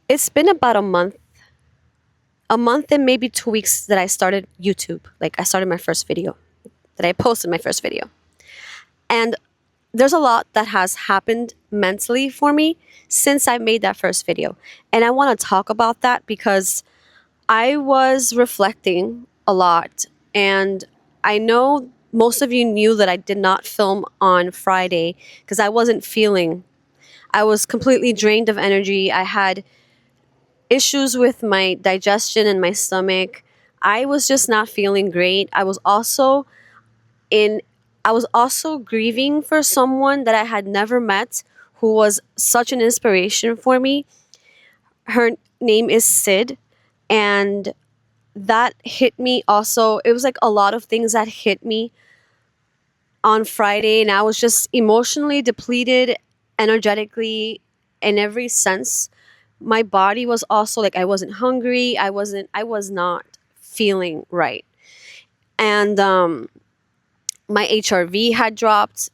It's been about a month and maybe 2 weeks that I started YouTube. Like I started my first video, that I posted my first video. And there's a lot that has happened mentally for me since I made that first video. And I want to talk about that because I was reflecting a lot. And I know most of you knew that I did not film on Friday because I wasn't feeling. I was completely drained of energy. I had issues with my digestion and my stomach. I was just not feeling great. In I was also grieving for someone that I had never met who was such an inspiration for me. Her name is Sid, and that hit me also. It was like a lot of things that hit me on Friday, and I was just emotionally depleted, energetically, in every sense. My body was also like I wasn't hungry. I was not feeling right. And my HRV had dropped.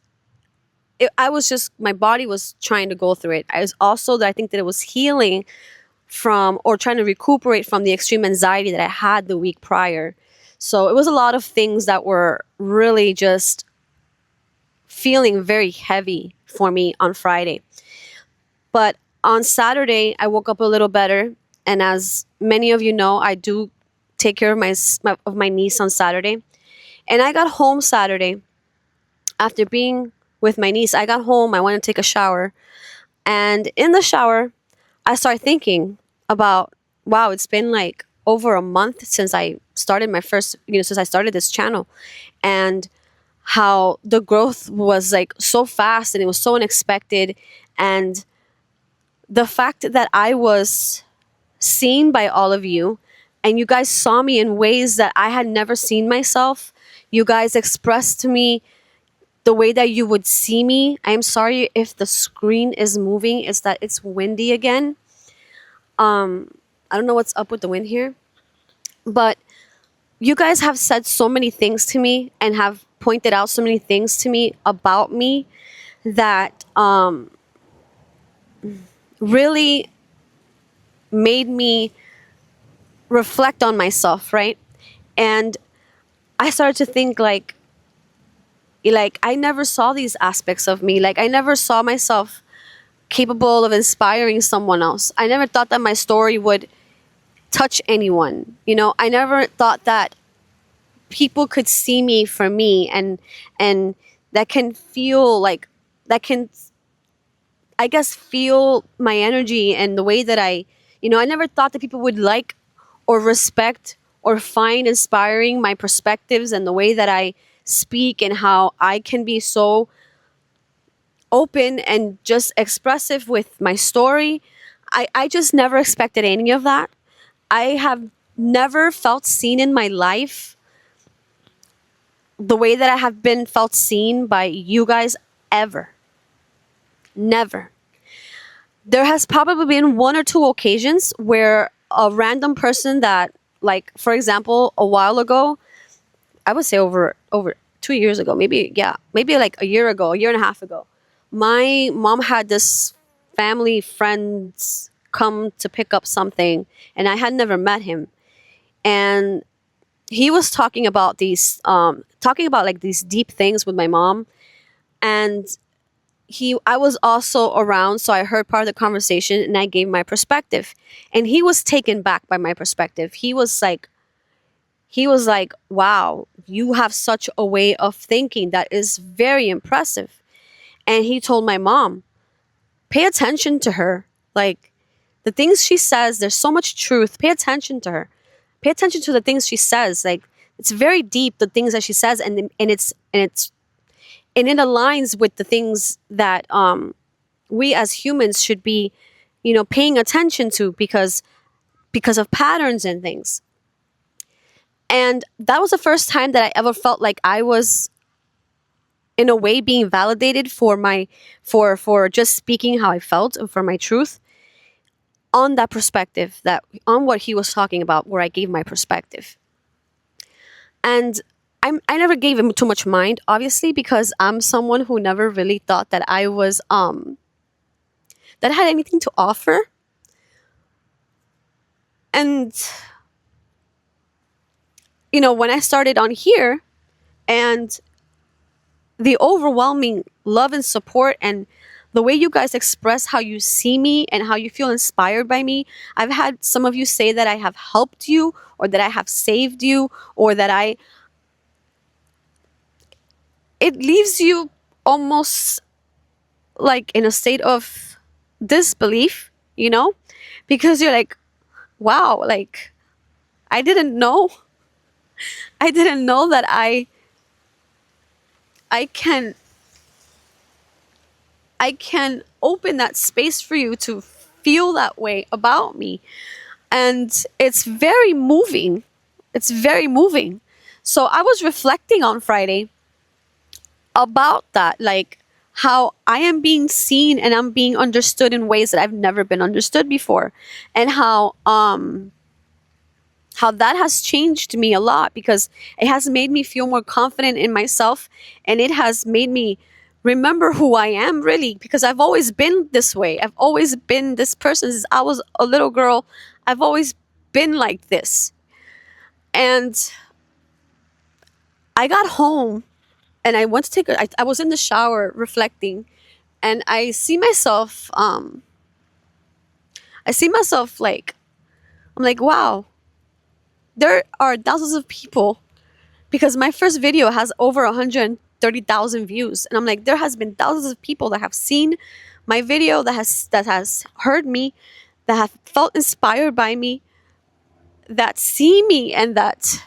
I was just, my body was trying to go through it. I was also that I think that it was healing from, or trying to recuperate from, the extreme anxiety that I had the week prior. So it was a lot of things that were really just feeling very heavy for me on Friday. But on Saturday, I woke up a little better. And as many of you know, I do take care of my niece on Saturday. And I got home Saturday after being with my niece. I got home, I went to take a shower. And in the shower, I started thinking about, wow, it's been like over a month since I started my first, since I started this channel. And how the growth was like so fast and it was so unexpected. And the fact that I was seen by all of you, and you guys saw me in ways that I had never seen myself. You guys expressed to me the way that you would see me. I am sorry if the screen is moving. It's that it's windy again. I don't know what's up with the wind here, but you guys have said so many things to me and have pointed out so many things to me about me that really made me reflect on myself, right? And I started to think like I never saw these aspects of me. Like I never saw myself capable of inspiring someone else. I never thought that my story would touch anyone. I never thought that people could see me for me, and that can feel like, that can, I guess, feel my energy and the way that I never thought that people would like or respect or find inspiring my perspectives and the way that I speak, and how I can be so open and just expressive with my story. I just never expected any of that. I have never felt seen in my life the way that I have been felt seen by you guys ever. Never. There has probably been one or two occasions where a random person that, like, for example, a while ago, I would say over 2 years ago, maybe, yeah, maybe like a year ago, a year and a half ago, my mom had this family friends come to pick up something, and I had never met him. And he was talking about like these deep things with my mom. And I was also around, so I heard part of the conversation and I gave my perspective. And he was taken back by my perspective. He was like, wow, you have such a way of thinking that is very impressive. And he told my mom, pay attention to her. Like, the things she says, there's so much truth. Pay attention to her. Pay attention to the things she says. Like, it's very deep, the things that she says, and it aligns with the things that we as humans should be, paying attention to, because of patterns and things. And that was the first time that I ever felt like I was, in a way, being validated for just speaking how I felt and for my truth, on that perspective, that on what he was talking about, where I gave my perspective. And I never gave him too much mind, obviously, because I'm someone who never really thought that I was that I had anything to offer. And when I started on here, and the overwhelming love and support, and the way you guys express how you see me and how you feel inspired by me. I've had some of you say that I have helped you, or that I have saved you, or that it leaves you almost like in a state of disbelief, because you're like, wow, like I didn't know. I didn't know that I can I can open that space for you to feel that way about me. And it's very moving. It's very moving. So I was reflecting on Friday about that, like how I am being seen and I'm being understood in ways that I've never been understood before. And how that has changed me a lot, because it has made me feel more confident in myself, and it has made me remember who I am really, because I've always been this way. I've always been this person since I was a little girl. I've always been like this. And I got home and I went to I was in the shower reflecting, and I see myself like, I'm like, wow, there are thousands of people, because my first video has over 130,000 views, and I'm like, there has been thousands of people that have seen my video, that has heard me, that have felt inspired by me, that see me, and that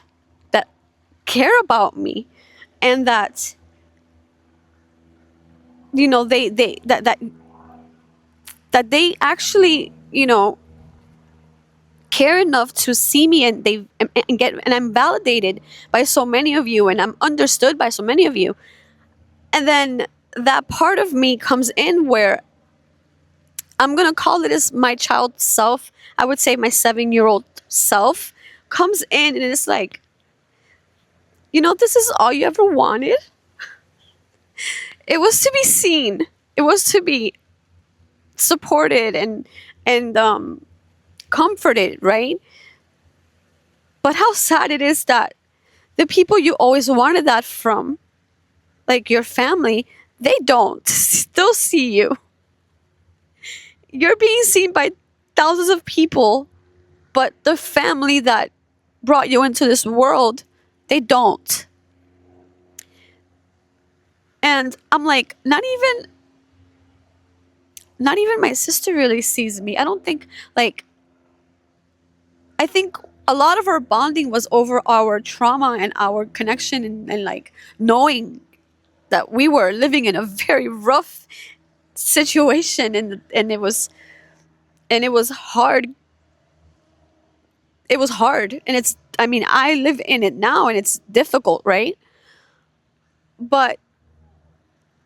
care about me, and that they that they actually care enough to see me, and I'm validated by so many of you, and I'm understood by so many of you. And then that part of me comes in where I'm going to call it as my child self. I would say my 7-year-old self comes in, and it's like, this is all you ever wanted. It was to be seen. It was to be supported and comforted, right? But how sad it is that the people you always wanted that from, like your family, they don't still see you. You're being seen by thousands of people, but the family that brought you into this world, they don't. And I'm like, not even my sister really sees me. I don't think, like, I think a lot of our bonding was over our trauma and our connection, and like knowing that we were living in a very rough situation, and it was hard. It was hard, and I live in it now, and it's difficult, right? But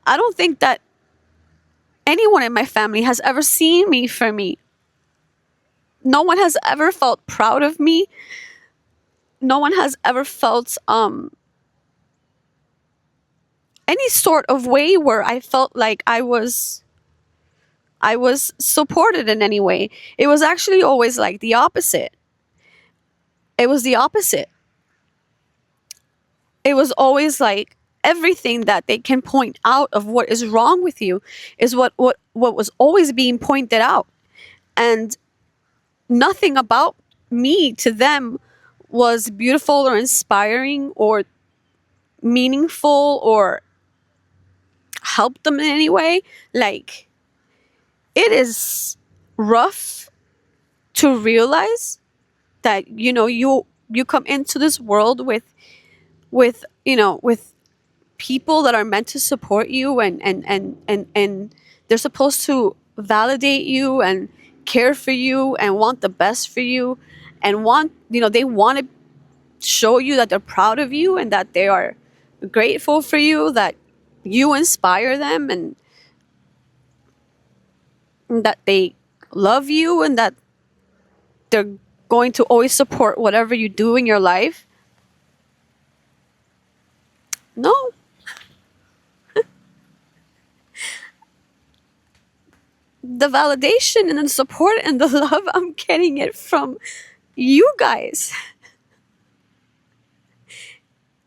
I don't think that anyone in my family has ever seen me for me. No one has ever felt proud of me. No one has ever felt any sort of way where I felt like I was supported in any way. It was actually always like the opposite. It was the opposite. It was always like everything that they can point out of what is wrong with you is what was always being pointed out. And nothing about me to them was beautiful or inspiring or meaningful or helped them in any way. Like, it is rough to realize that you come into this world with people that are meant to support you, and they're supposed to validate you and care for you and want the best for you, and they want to show you that they're proud of you and that they are grateful for you, that you inspire them, and that they love you, and that they're going to always support whatever you do in your life. No. The validation and the support and the love, I'm getting it from You guys.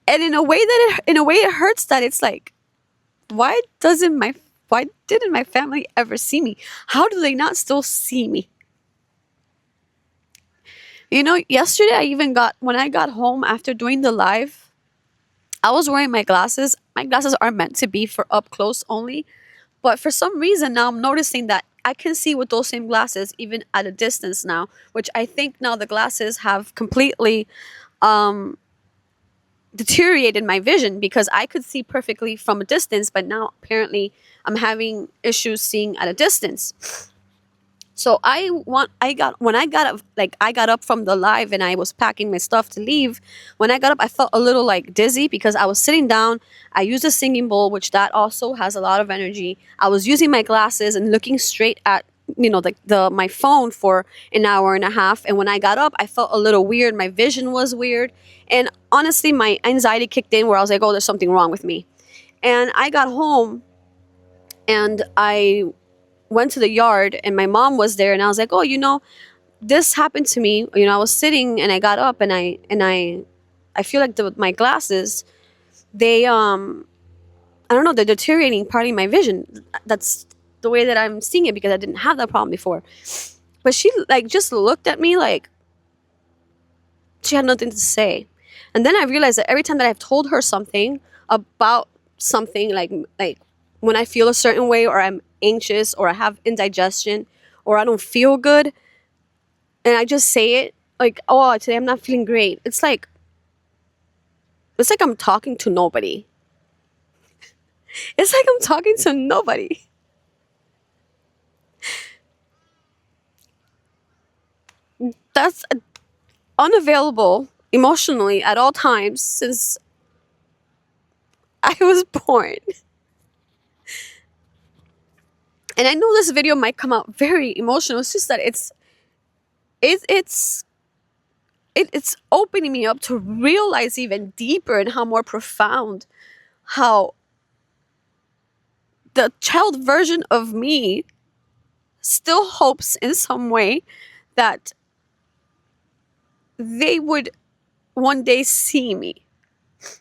And in a way it hurts that it's like, why doesn't my why didn't my family ever see me? How do they not still see me? Yesterday I even got when I got home after doing the live, I was wearing my glasses. My glasses are meant to be for up close only, but for some reason now I'm noticing that I can see with those same glasses even at a distance now, which I think now the glasses have completely um deteriorated my vision, because I could see perfectly from a distance, but now apparently I'm having issues seeing at a distance. So I got when I got up, like I got up from the live and I was packing my stuff to leave. When I got up, I felt a little like dizzy because I was sitting down. I used a singing bowl, which that also has a lot of energy. I was using my glasses and looking straight at the my phone for an hour and a half. And when I got up, I felt a little weird. My vision was weird, and honestly, my anxiety kicked in where I was like, "Oh, there's something wrong with me." And I got home and I went to the yard and my mom was there, and I was like, "Oh, this happened to me. I was sitting and I got up and I feel like my glasses, they I don't know, they're deteriorating partly my vision. That's the way that I'm seeing it because I didn't have that problem before." But she like just looked at me like she had nothing to say. And then I realized that every time that I've told her something about something, like when I feel a certain way or I'm anxious or I have indigestion or I don't feel good, and I just say it like, "Oh, today I'm not feeling great." It's like I'm talking to nobody. It's like I'm talking to nobody. That's unavailable emotionally at all times since I was born. And I know this video might come out very emotional. It's just that it, it's it's opening me up to realize even deeper and how more profound how the child version of me still hopes in some way that they would one day see me.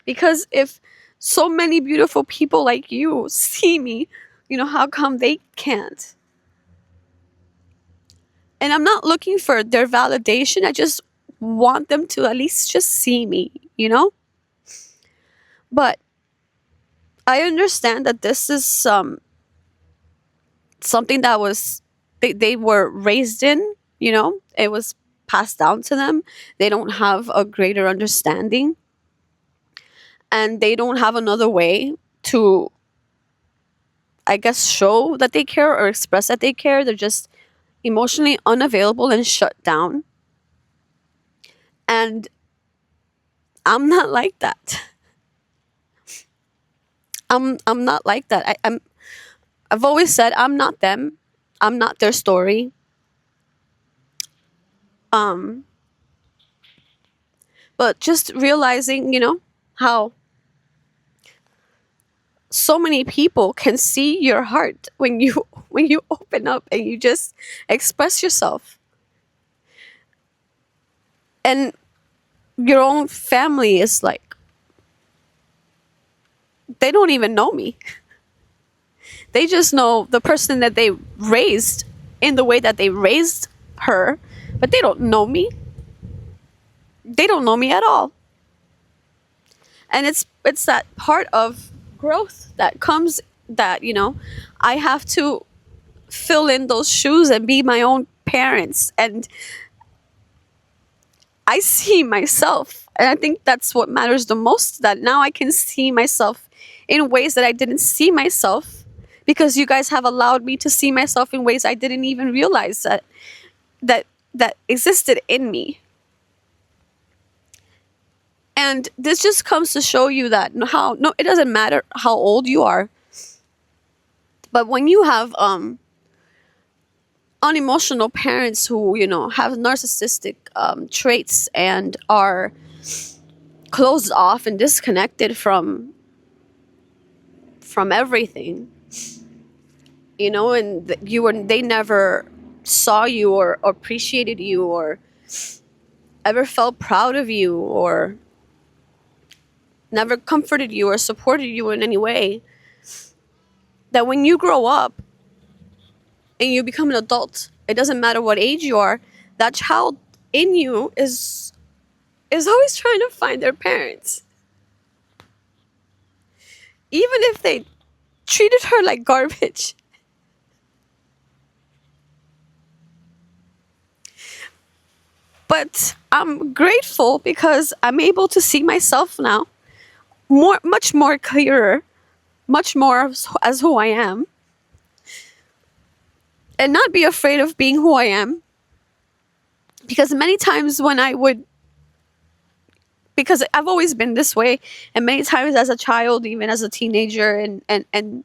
Because if so many beautiful people like you see me, how come they can't? And I'm not looking for their validation. I just want them to at least just see me. But I understand that this is something that they were raised in. It was passed down to them. They don't have a greater understanding, and they don't have another way to, I guess, show that they care or express that they care. They're just emotionally unavailable and shut down. And I'm not like that. I'm not like that. I've always said I'm not them. I'm not their story. Um but just realizing, how so many people can see your heart when you when you open up and you just express yourself. And your own family is like, they don't even know me. They just know the person that they raised in the way that they raised her, but they don't know me. They don't know me at all. And it's that part of growth that comes, that I have to fill in those shoes and be my own parents. And I see myself, and I think that's what matters the most, that now I can see myself in ways that I didn't see myself, because you guys have allowed me to see myself in ways I didn't even realize that that existed in me. And this just comes to show you that how, no, it doesn't matter how old you are, but when you have unemotional parents who have narcissistic traits and are closed off and disconnected from everything, and they never saw you or appreciated you, or ever felt proud of you or never comforted you or supported you in any way, that when you grow up and you become an adult, it doesn't matter what age you are, that child in you is always trying to find their parents. Even if they treated her like garbage. But I'm grateful because I'm able to see myself now much more clearer, much more as who I am, and not be afraid of being who I am. Because many times when I would, because I've always been this way, and many times as a child, even as a teenager, and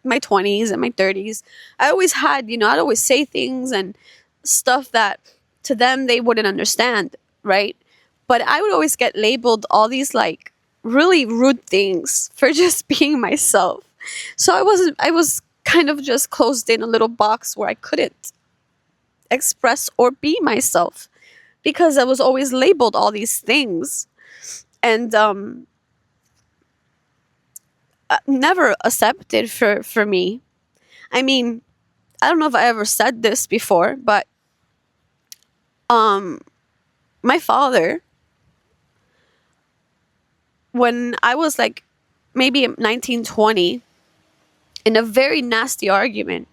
my 20s and my 30s, I always had, I'd always say things and stuff that to them they wouldn't understand, right? But I would always get labeled all these like really rude things for just being myself. So I was kind of just closed in a little box where I couldn't express or be myself because I was always labeled all these things. And never accepted for me. I mean, I don't know if I ever said this before, but um my father, when I was like maybe 19, 20, in a very nasty argument,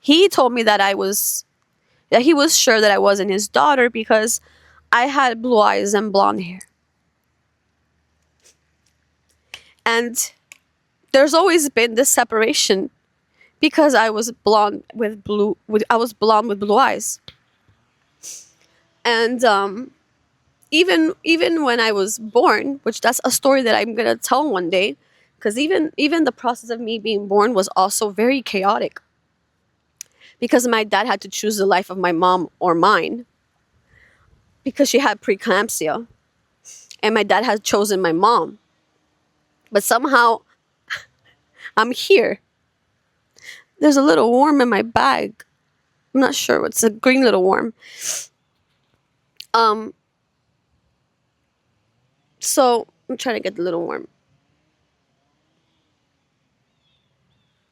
he told me that he was sure that I wasn't his daughter because I had blue eyes and blonde hair. And there's always been this separation because I was I was blonde with blue eyes. And even when I was born, which that's a story that I'm gonna tell one day, because even the process of me being born was also very chaotic. Because my dad had to choose the life of my mom or mine because she had preeclampsia, and my dad had chosen my mom. But somehow I'm here. There's a little worm in my bag. I'm not sure. It's a green little worm. Um. So I'm trying to get the little worm.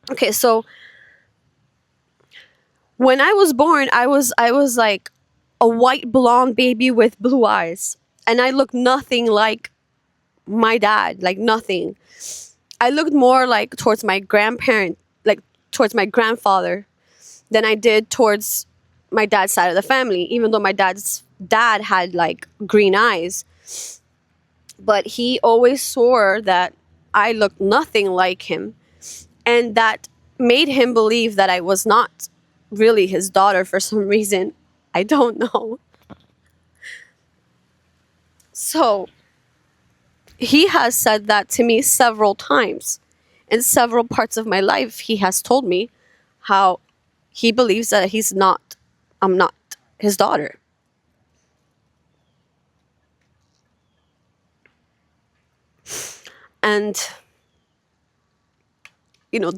Okay, so when I was born, I was like a white blonde baby with blue eyes, and I looked nothing like my dad, like nothing. I looked more like towards my grandparent, like towards my grandfather, than I did towards my dad's side of the family. Even though my dad's dad had like green eyes, but he always swore that I looked nothing like him, and that made him believe that I was not really his daughter for some reason. I don't know. So he has said that to me several times. In several parts of my life, he has told me how he believes that I'm not his daughter. And,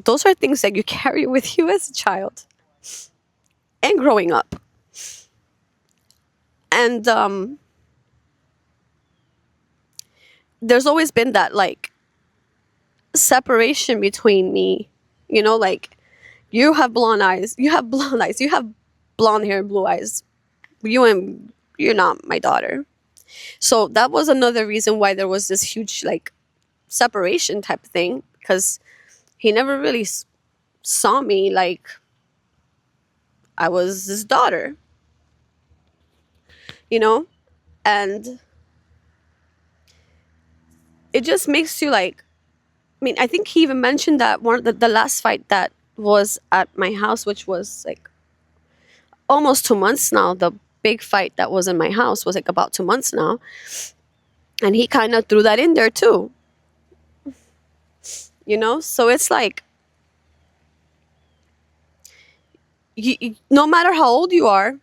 those are things that you carry with you as a child and growing up. And there's always been that like separation between me, like you have blonde eyes, you have blonde hair and blue eyes. You're not my daughter. So that was another reason why there was this huge like separation type of thing, because he never really saw me like I was his daughter, you know? And it just makes you like, I mean, I think he even mentioned that one of the last fight that was at my house, which was like almost 2 months now. The big fight that was in my house was like about 2 months now. And he kind of threw that in there too. So it's like, no matter how old you are,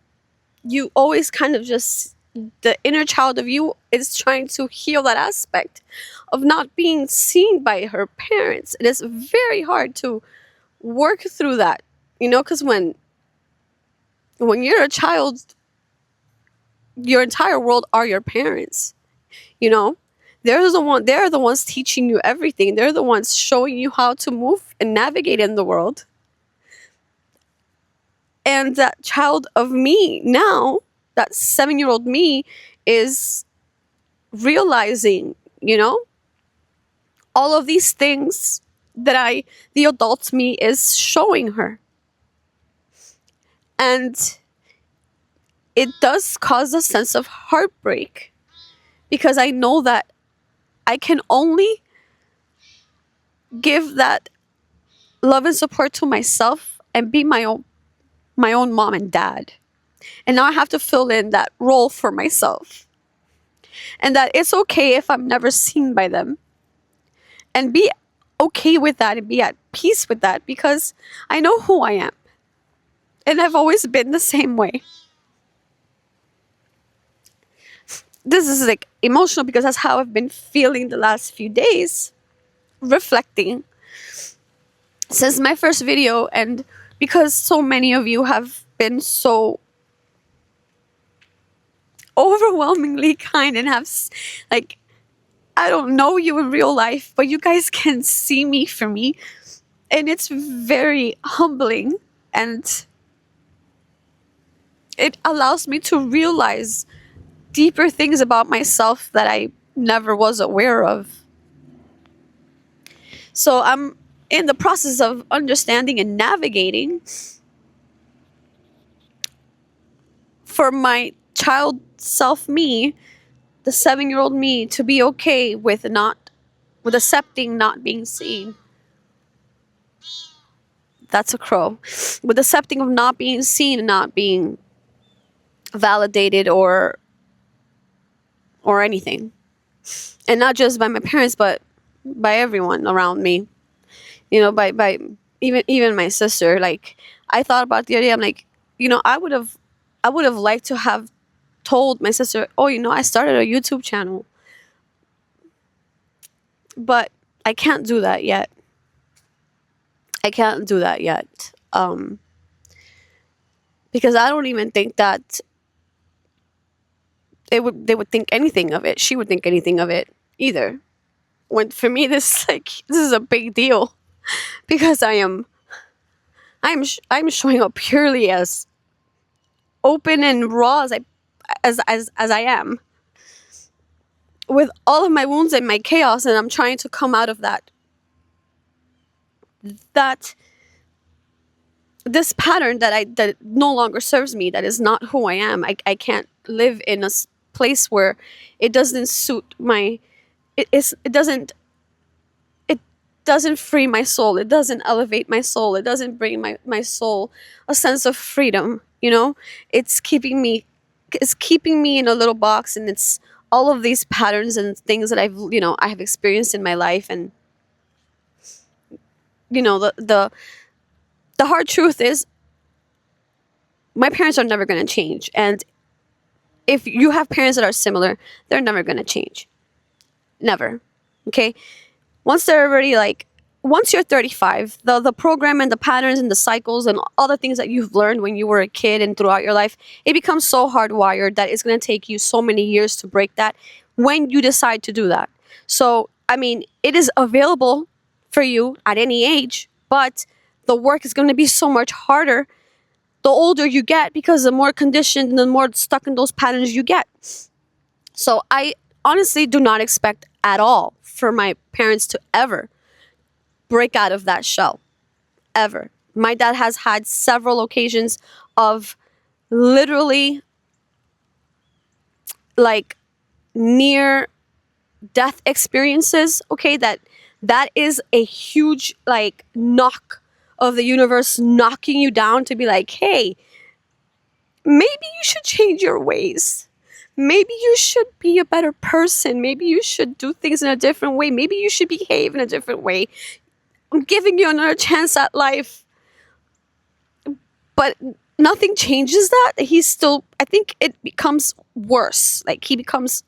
you always kind of just, the inner child of you is trying to heal that aspect of not being seen by her parents. It is very hard to work through that, because when you're a child, your entire world are your parents, you know? They're the ones teaching you everything. They're the ones showing you how to move and navigate in the world. And that child of me now, that 7-year-old me, is realizing, all of these things that the adult me is showing her. And it does cause a sense of heartbreak, because I know that I can only give that love and support to myself and be my own mom and dad. And now I have to fill in that role for myself. And that it's okay if I'm never seen by them. And be okay with that and be at peace with that, because I know who I am. And I've always been the same way. This is like emotional because that's how I've been feeling the last few days, reflecting since my first video, and because so many of you have been so overwhelmingly kind and have, like, I don't know you in real life, but you guys can see me for me, and it's very humbling, and it allows me to realize deeper things about myself that I never was aware of. So I'm in the process of understanding and navigating for my child self me, the 7-year-old me, to be okay with accepting not being seen. That's a crow. With accepting of not being seen and not being validated or anything. And not just by my parents, but by everyone around me. By even my sister. Like, I thought about the other day, I'm like, I would have liked to have told my sister, oh, I started a YouTube channel. But I can't do that yet. Because I don't even think that they would think anything of it. She would think anything of it either. When for me, this is a big deal, because I'm showing up purely as open and raw as I am, with all of my wounds and my chaos, and I'm trying to come out of that this pattern that no longer serves me, that is not who I am. I can't live in a place where it doesn't suit my it doesn't free my soul, it doesn't elevate my soul, it doesn't bring my soul a sense of freedom. It's keeping me in a little box, and it's all of these patterns and things that I have experienced in my life. And the hard truth is, my parents are never going to change. And if you have parents that are similar, they're never going to change. Never. Okay? Once you're 35, the program and the patterns and the cycles and all the things that you've learned when you were a kid and throughout your life, it becomes so hardwired that it's going to take you so many years to break that when you decide to do that. So, it is available for you at any age, but the work is going to be so much harder the older you get, because the more conditioned and the more stuck in those patterns you get. So I honestly do not expect at all for my parents to ever break out of that shell. Ever. My dad has had several occasions of literally near death experiences. Okay, that is a huge knock of the universe knocking you down to be like, hey, maybe you should change your ways. Maybe you should be a better person. Maybe you should do things in a different way. Maybe you should behave in a different way. I'm giving you another chance at life. But nothing changes that. I think it becomes worse. He becomes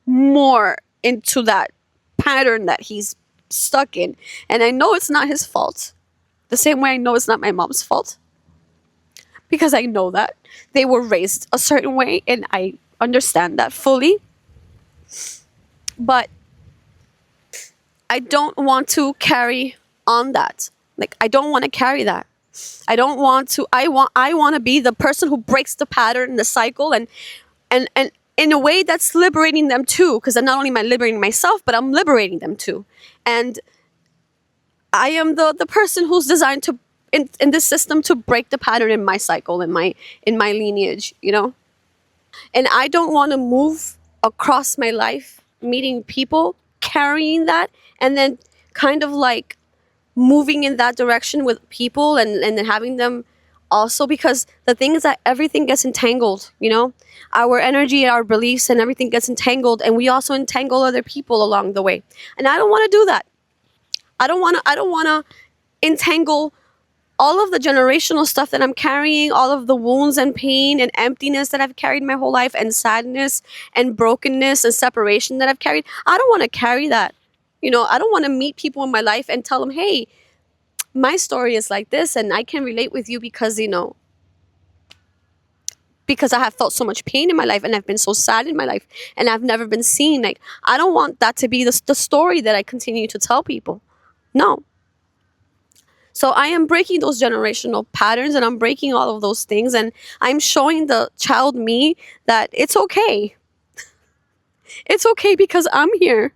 more into that pattern that he's stuck in. And I know it's not his fault. The same way I know it's not my mom's fault. Because I know that they were raised a certain way, and I understand that fully, but I don't want to carry on that. Like, I don't want to carry that. I don't want to. I want to be the person who breaks the pattern, the cycle, and in a way that's liberating them too. Because not only am I liberating myself, but I'm liberating them too. And I am the person who's designed to in this system to break the pattern in my cycle, in my lineage. And I don't want to move across my life meeting people carrying that, and then kind of like moving in that direction with people, and then having them also, because the thing is that everything gets entangled. Our energy, our beliefs, and everything gets entangled, and we also entangle other people along the way. And I don't want to do that. I don't want to entangle all of the generational stuff that I'm carrying, all of the wounds and pain and emptiness that I've carried my whole life, and sadness and brokenness and separation that I've carried. I don't want to carry that. I don't want to meet people in my life and tell them, hey, my story is like this, and I can relate with you because I have felt so much pain in my life, and I've been so sad in my life, and I've never been seen. Like, I don't want that to be the story that I continue to tell people. No. So I am breaking those generational patterns, and I'm breaking all of those things, and I'm showing the child me that it's okay. It's okay because I'm here.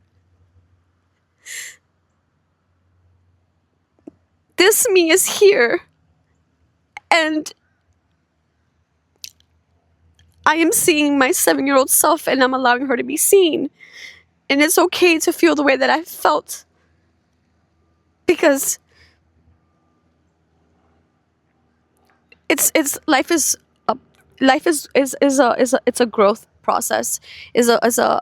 This me is here. And I am seeing my 7-year-old self, and I'm allowing her to be seen. And it's okay to feel the way that I felt. Because it's life is a it's a growth process, is a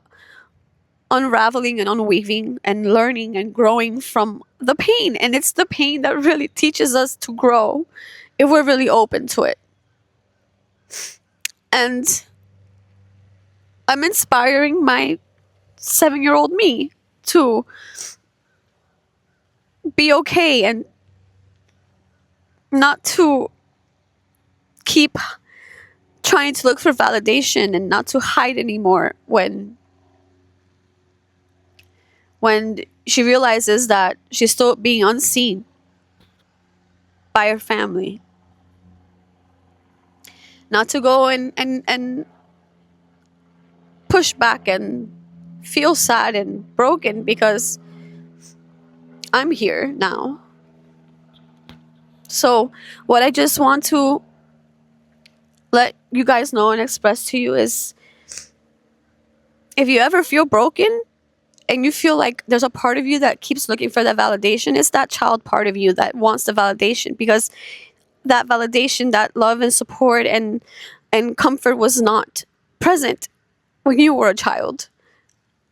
unraveling and unweaving and learning and growing from the pain. And it's the pain that really teaches us to grow if we're really open to it. And I'm inspiring my 7-year-old me to be okay, and not to keep trying to look for validation, and not to hide anymore when she realizes that she's still being unseen by her family. Not to go and push back and feel sad and broken, because I'm here now. So what I just want to let you guys know and express to you is, if you ever feel broken and you feel like there's a part of you that keeps looking for that validation, it's that child part of you that wants the validation, because that validation, that love and support and comfort was not present when you were a child.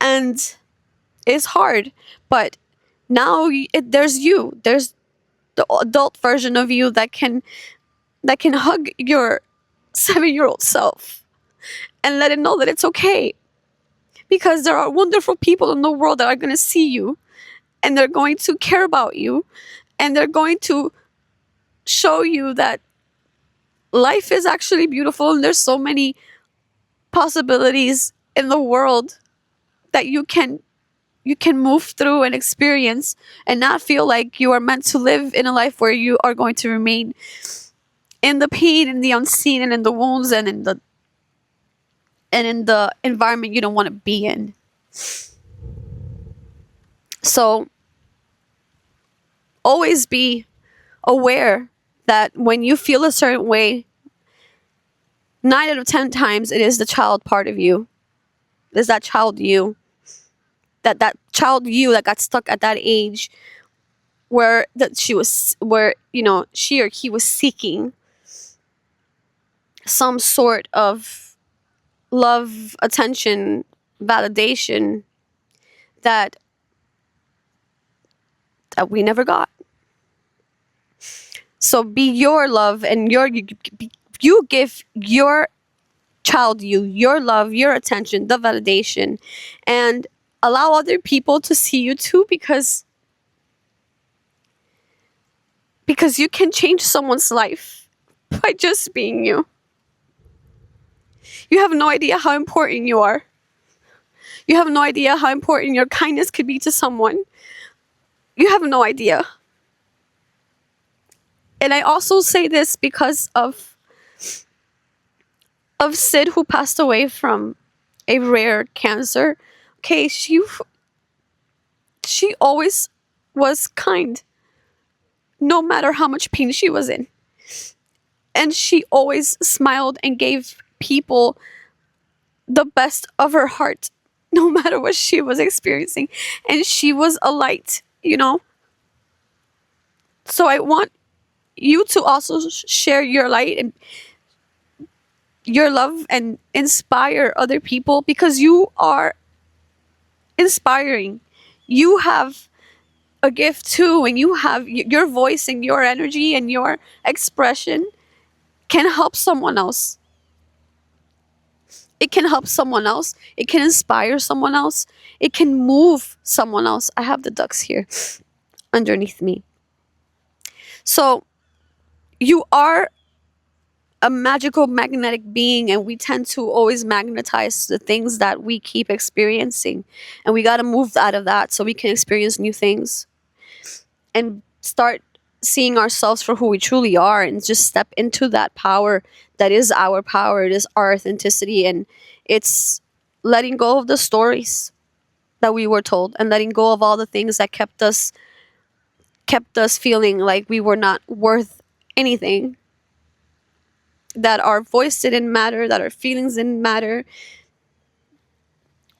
And it's hard, but now there's the adult version of you that can hug your 7-year-old self and let it know that it's okay, because there are wonderful people in the world that are going to see you, and they're going to care about you, and they're going to show you that life is actually beautiful, and there's so many possibilities in the world that you can move through and experience, and not feel like you are meant to live in a life where you are going to remain in the pain and the unseen, and in the wounds, and in the environment you don't want to be in. So always be aware that when you feel a certain way, 9 out of 10 times it is the child part of you. There's that child you, that child you that got stuck at that age, where she or he was seeking some sort of love, attention, validation that we never got. So be your love, and you give your child your love, your attention, the validation, and allow other people to see you too, because you can change someone's life by just being you. You have no idea how important you are. You have no idea how important your kindness could be to someone. You have no idea. And I also say this because of Sid, who passed away from a rare cancer. Okay, she always was kind, no matter how much pain she was in. And she always smiled and gave people the best of her heart, no matter what she was experiencing. And she was a light, you know? So I want you to also share your light and your love and inspire other people, because you are inspiring. You have a gift too, and you have your voice and your energy and your expression can help someone else. It can help someone else. It can inspire someone else. It can move someone else. I have the ducks here underneath me. So you are a magical magnetic being, and we tend to always magnetize the things that we keep experiencing, and we got to move out of that so we can experience new things and start seeing ourselves for who we truly are, and just step into that power that is our power. It is our authenticity, and it's letting go of the stories that we were told, and letting go of all the things that kept us feeling like we were not worth anything, that our voice didn't matter, that our feelings didn't matter.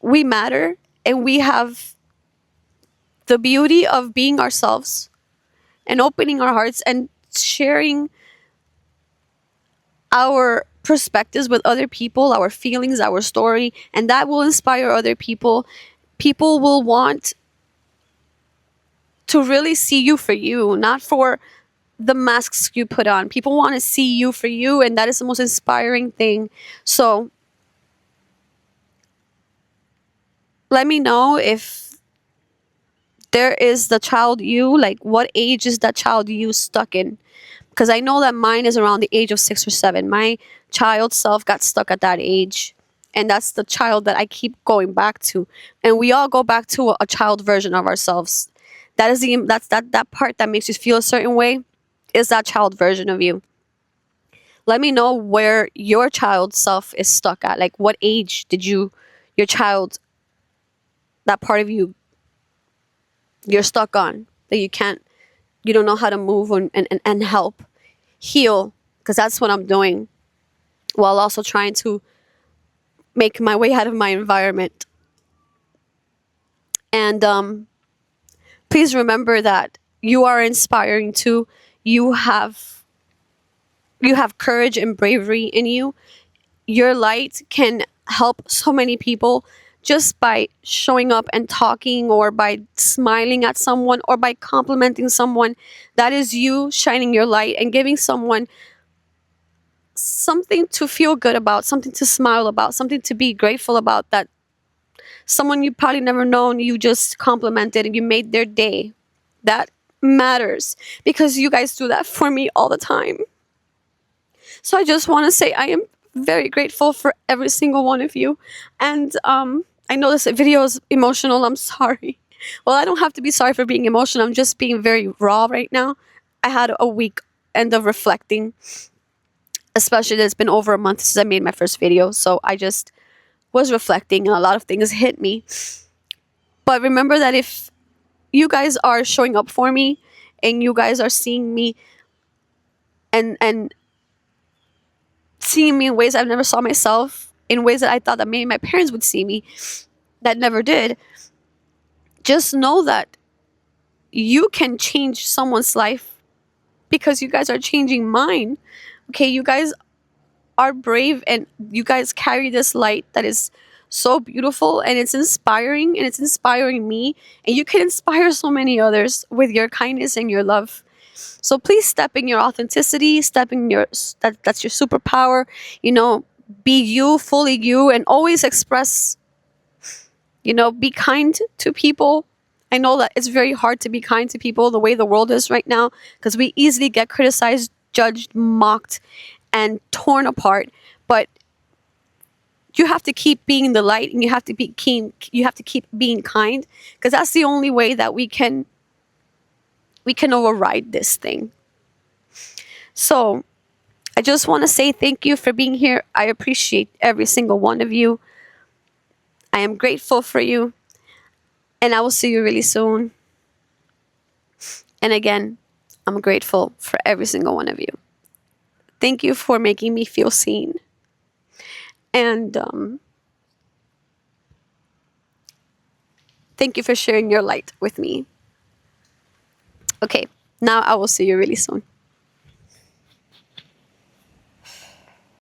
We matter, and we have the beauty of being ourselves and opening our hearts and sharing our perspectives with other people, our feelings, our story, and that will inspire other people. People will want to really see you for you, not for the masks you put on. People want to see you for you, and that is the most inspiring thing. So let me know if there is the child you, like what age is that child you stuck in? Because I know that mine is around the age of 6 or 7. My child self got stuck at that age, and that's the child that I keep going back to. And we all go back to a child version of ourselves. That part that makes you feel a certain way is that child version of you. Let me know where your child self is stuck at. Like, what age did your child, that part of you, you're stuck on, that you don't know how to move and help heal, because that's what I'm doing, while also trying to make my way out of my environment. And please remember that you are inspiring too. You have courage and bravery in you. Your light can help so many people just by showing up and talking, or by smiling at someone, or by complimenting someone. That is you shining your light and giving someone something to feel good about, something to smile about, something to be grateful about, that someone you probably never known, you just complimented and you made their day. That matters, because you guys do that for me all the time. So I just want to say I am very grateful for every single one of you. And I know this video is emotional. I'm sorry. Well, I don't have to be sorry for being emotional. I'm just being very raw right now. I had a week end of reflecting, especially that it's been over a month since I made my first video. So I just was reflecting, and a lot of things hit me. But remember that if you guys are showing up for me, and you guys are seeing me and seeing me in ways I've never saw myself, in ways that I thought that maybe my parents would see me, that never did, just know that you can change someone's life, because you guys are changing mine. Okay, you guys are brave, and you guys carry this light that is so beautiful, and it's inspiring, and it's inspiring me, and you can inspire so many others with your kindness and your love. So please step in your authenticity, step in that's your superpower. Be you, fully you, and always express, be kind to people. I know that it's very hard to be kind to people the way the world is right now, because we easily get criticized, judged, mocked, and torn apart. But you have to keep being the light, and you have to keep being kind, because that's the only way that we can override this thing. So I just want to say thank you for being here. I appreciate every single one of you. I am grateful for you, and I will see you really soon. And again, I'm grateful for every single one of you. Thank you for making me feel seen. And thank you for sharing your light with me. Okay, now I will see you really soon.